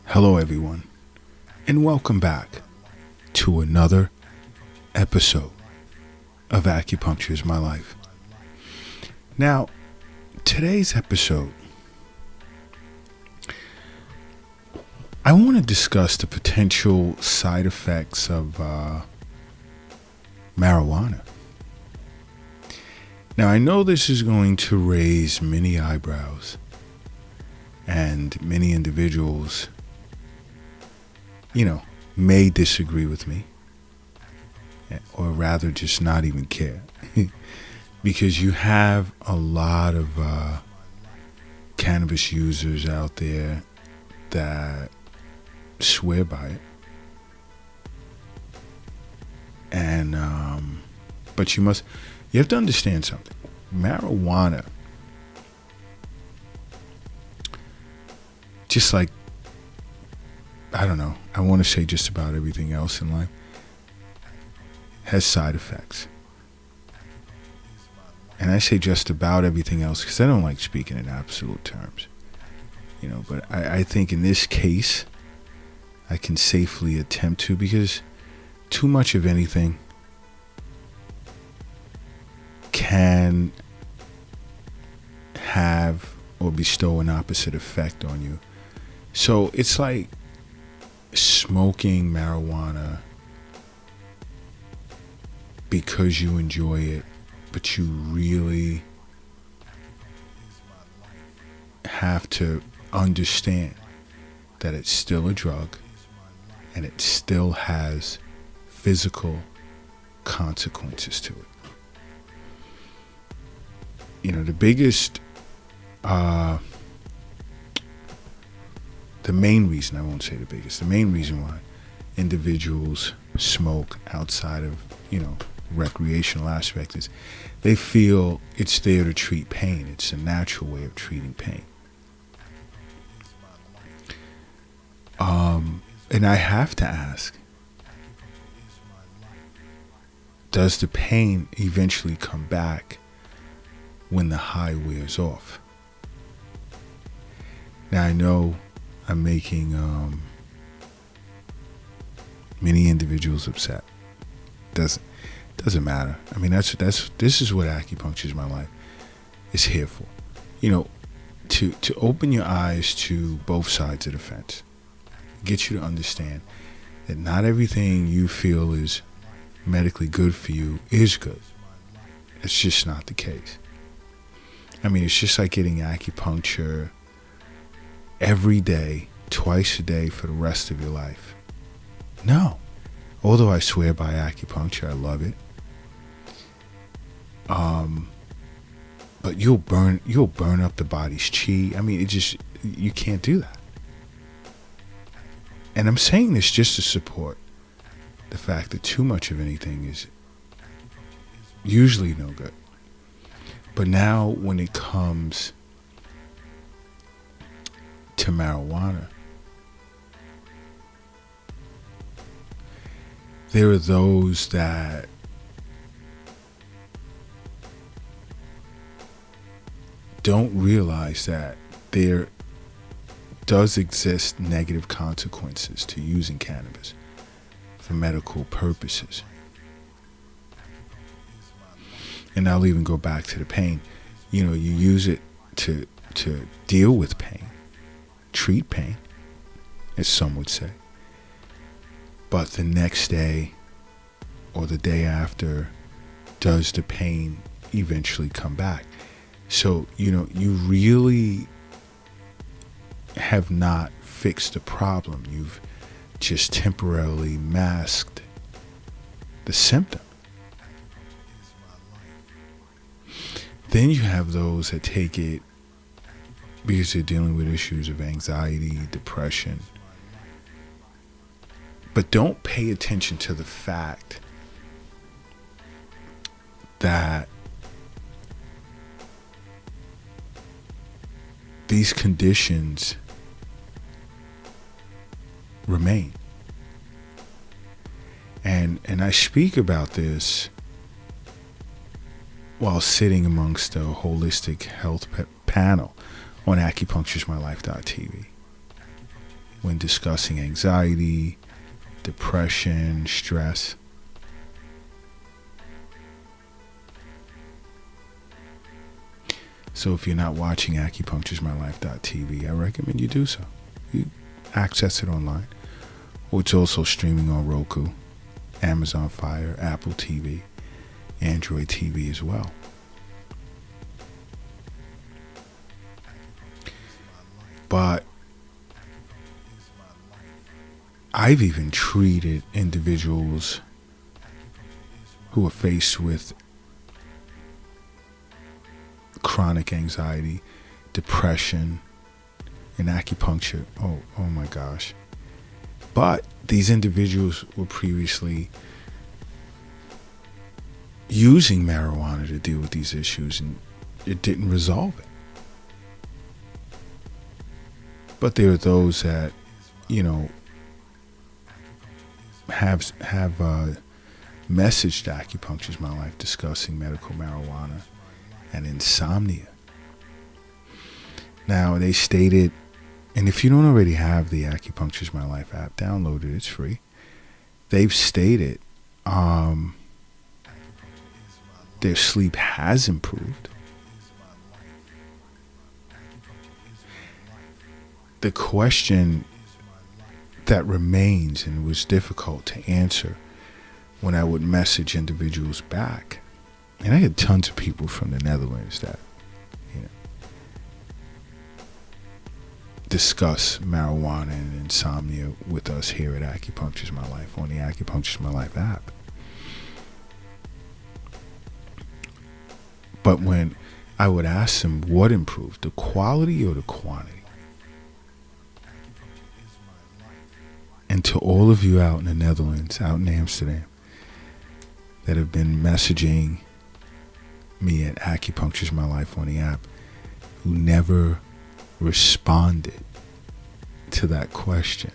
Hello, everyone, and welcome back to another episode of Acupuncture is My Life. Now, today's episode, I want to discuss the potential side effects of marijuana. Now, I know this is going to raise many eyebrows, and many individuals may disagree with me, or rather just not even care. Because you have a lot of cannabis users out there that swear by it. And, but you have to understand something. Marijuana, just like, I don't know, I want to say just about everything else in life, has side effects. And I say just about everything else because I don't like speaking in absolute terms. But I think in this case, I can safely attempt to, because too much of anything can have or bestow an opposite effect on you. So it's like smoking marijuana because you enjoy it, but you really have to understand that it's still a drug and it still has physical consequences to it. The biggest, the main reason, I won't say the biggest, the main reason why individuals smoke outside of, recreational aspect is they feel it's there to treat pain. It's a natural way of treating pain. And I have to ask, does the pain eventually come back when the high wears off? Now, I know I'm making many individuals upset. Doesn't matter. I mean, this is what Acupuncture is My Life is here for. To open your eyes to both sides of the fence, get you to understand that not everything you feel is medically good for you is good. It's just not the case. I mean, it's just like getting acupuncture every day, twice a day for the rest of your life. No. Although I swear by acupuncture, I love it. But you'll burn up the body's chi. I mean, you can't do that. And I'm saying this just to support the fact that too much of anything is usually no good. But now when it comes to marijuana, there are those that don't realize that there does exist negative consequences to using cannabis for medical purposes. And I'll even go back to the pain. You use it to deal with pain, treat pain, as some would say. But the next day or the day after, does the pain eventually come back? So, you really have not fixed the problem. You've just temporarily masked the symptom. Then you have those that take it because they're dealing with issues of anxiety, depression, but don't pay attention to the fact that these conditions remain. And I speak about this while sitting amongst a holistic health panel on acupuncturesmylife.tv. when discussing anxiety, depression, stress. So if you're not watching acupuncturesmylife.tv, I recommend you do so. You access it online. Or it's also streaming on Roku, Amazon Fire, Apple TV, Android TV as well. But I've even treated individuals who are faced with chronic anxiety, depression, and acupuncture. Oh my gosh. But these individuals were previously using marijuana to deal with these issues, and it didn't resolve it. But there are those that, have messaged Acupuncture's My Life discussing medical marijuana and insomnia. Now, they stated, and if you don't already have the Acupuncture's My Life app, download it, it's free. They've stated their sleep has improved. The question that remains, and was difficult to answer when I would message individuals back, and I had tons of people from the Netherlands that discuss marijuana and insomnia with us here at Acupuncture's My Life on the Acupuncture's My Life app. But when I would ask them what improved, the quality or the quantity? And to all of you out in the Netherlands, out in Amsterdam, that have been messaging me at Acupuncture's My Life on the app, who never responded to that question,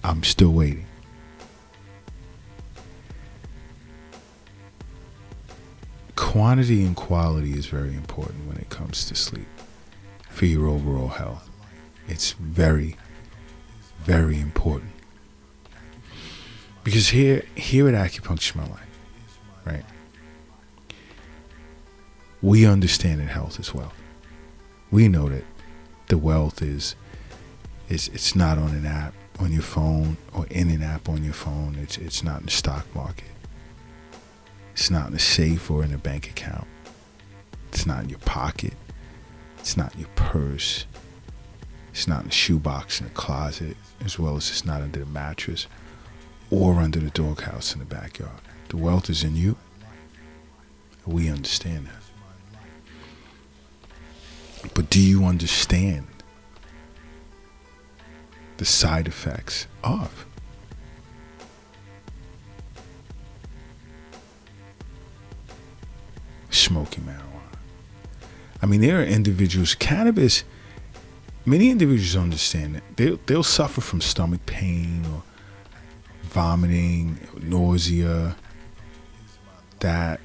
I'm still waiting. Quantity and quality is very important when it comes to sleep for your overall health. It's very, very important. Because here at Acupuncture's My Life, right, we understand that health is wealth. We know that the wealth is it's not on an app on your phone or in an app on your phone. It's not in the stock market. It's not in a safe or in a bank account. It's not in your pocket. It's not in your purse. It's not in the shoebox in the closet, as well as it's not under the mattress or under the doghouse in the backyard. The wealth is in you. We understand that. But do you understand the side effects of smoking marijuana? I mean, there are individuals, cannabis, many individuals understand that they'll suffer from stomach pain or vomiting, nausea, that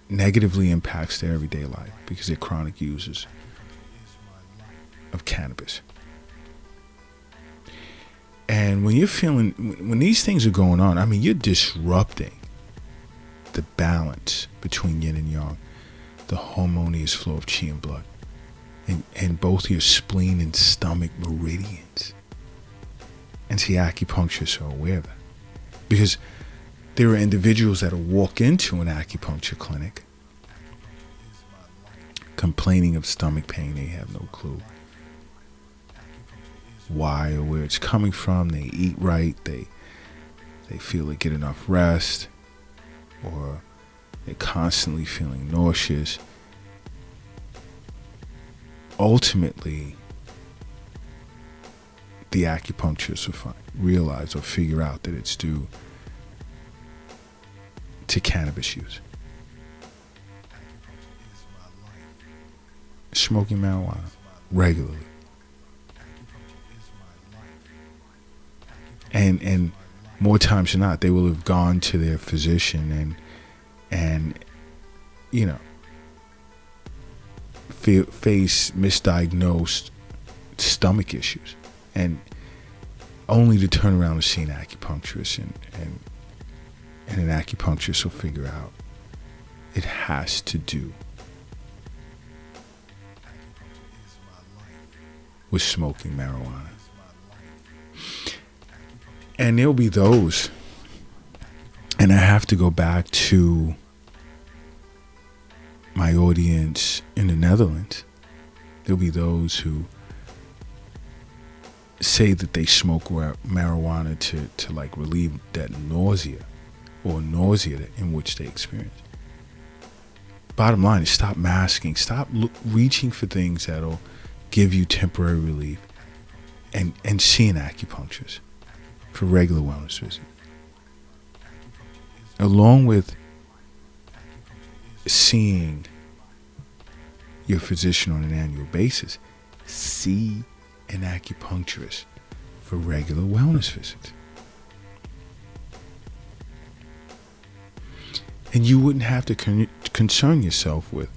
negatively impacts their everyday life because they're chronic users of cannabis. And when when these things are going on, I mean, you're disrupting the balance between yin and yang, the harmonious flow of chi and blood, and both your spleen and stomach meridians. And see, acupuncturists are aware of that. Because there are individuals that will walk into an acupuncture clinic complaining of stomach pain. They have no clue why or where it's coming from. They eat right. They feel they get enough rest, or they're constantly feeling nauseous. Ultimately, the acupuncturist will realize or figure out that it's due to cannabis use. Smoking marijuana regularly. And more times than not, they will have gone to their physician and face misdiagnosed stomach issues. And only to turn around and see an acupuncturist, and an acupuncturist will figure out it has to do with smoking marijuana. And there'll be those, and I have to go back to my audience in the Netherlands. There'll be those who say that they smoke marijuana to like relieve that nausea in which they experience. Bottom line is, stop masking, stop reaching for things that'll give you temporary relief, and see an acupuncturist for regular wellness visits. Along with seeing your physician on an annual basis, see an acupuncturist for regular wellness visits. And you wouldn't have to concern yourself with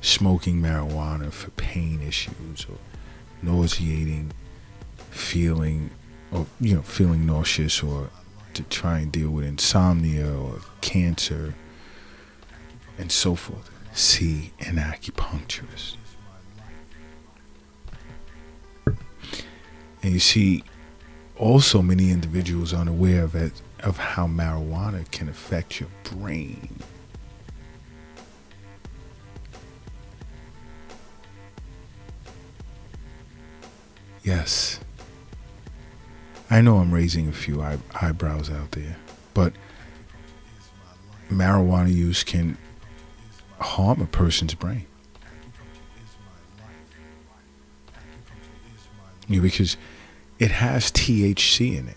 smoking marijuana for pain issues or nauseating feeling, or feeling nauseous, or to try and deal with insomnia or cancer and so forth. See an acupuncturist. And you see, also many individuals are unaware of how marijuana can affect your brain. Yes, I know I'm raising a few eyebrows out there, but marijuana use can harm a person's brain. Because it has THC in it,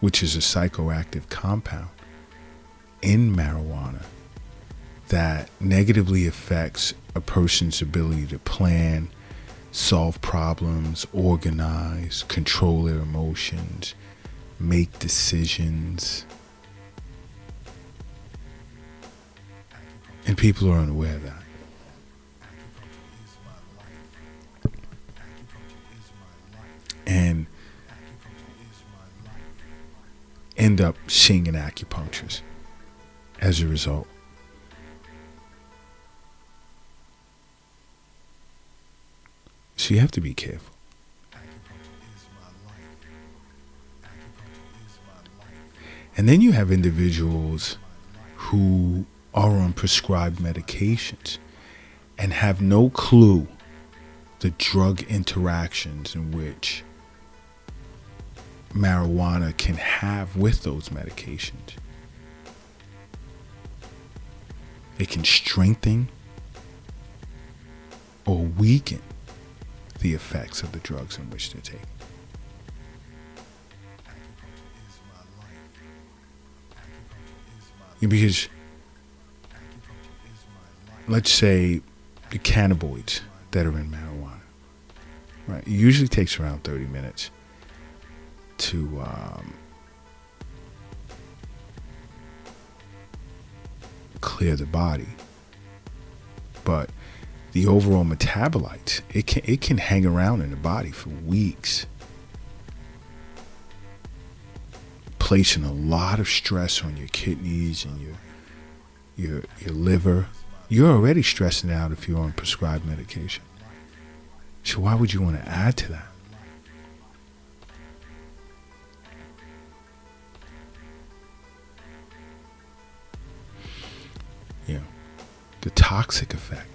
which is a psychoactive compound in marijuana that negatively affects a person's ability to plan, solve problems, organize, control their emotions, make decisions. And people are unaware of that. And end up seeing an acupuncturist as a result. So you have to be careful. And then you have individuals who are on prescribed medications and have no clue the drug interactions in which marijuana can have with those medications. It can strengthen or weaken the effects of the drugs in which they're taking. Because, let's say, the cannabinoids that are in marijuana, right? It usually takes around 30 minutes to clear the body, but the overall metabolites, it can hang around in the body for weeks, placing a lot of stress on your kidneys and your liver. You're already stressing out if you're on prescribed medication. So why would you want to add to that? The toxic effect.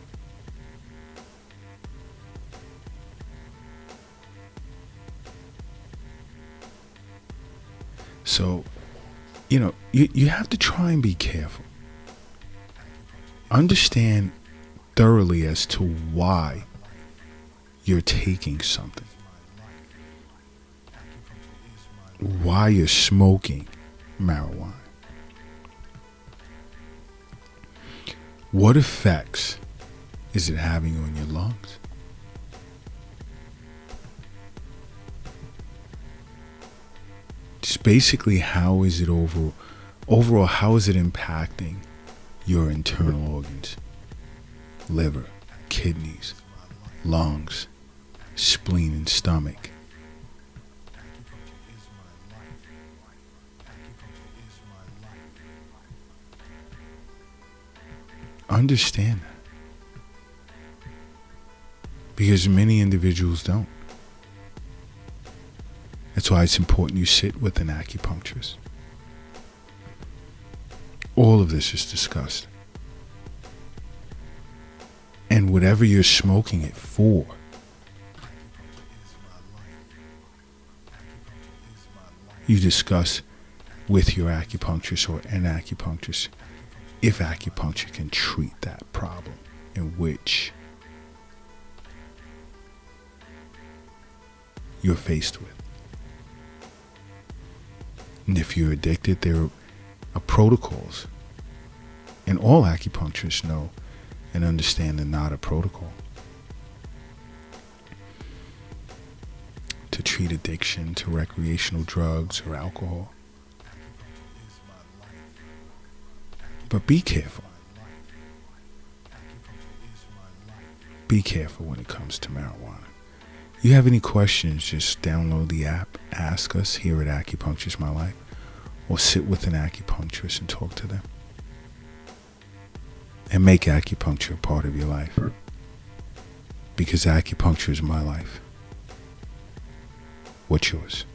So, you have to try and be careful. Understand thoroughly as to why you're taking something. Why you're smoking marijuana. What effects is it having on your lungs? Just basically, how is it overall, how is it impacting your internal organs? Liver, kidneys, lungs, spleen and stomach. Understand that. Because many individuals don't. That's why it's important you sit with an acupuncturist. All of this is discussed. And whatever you're smoking it for, you discuss with your acupuncturist or an acupuncturist if acupuncture can treat that problem in which you're faced with. And if you're addicted, there are protocols. And all acupuncturists know and understand the NADA protocol to treat addiction to recreational drugs or alcohol. But be careful. Be careful when it comes to marijuana. You have any questions, just download the app, ask us here at Acupuncture's My Life, or sit with an acupuncturist and talk to them. And make acupuncture a part of your life. Because acupuncture is my life. What's yours?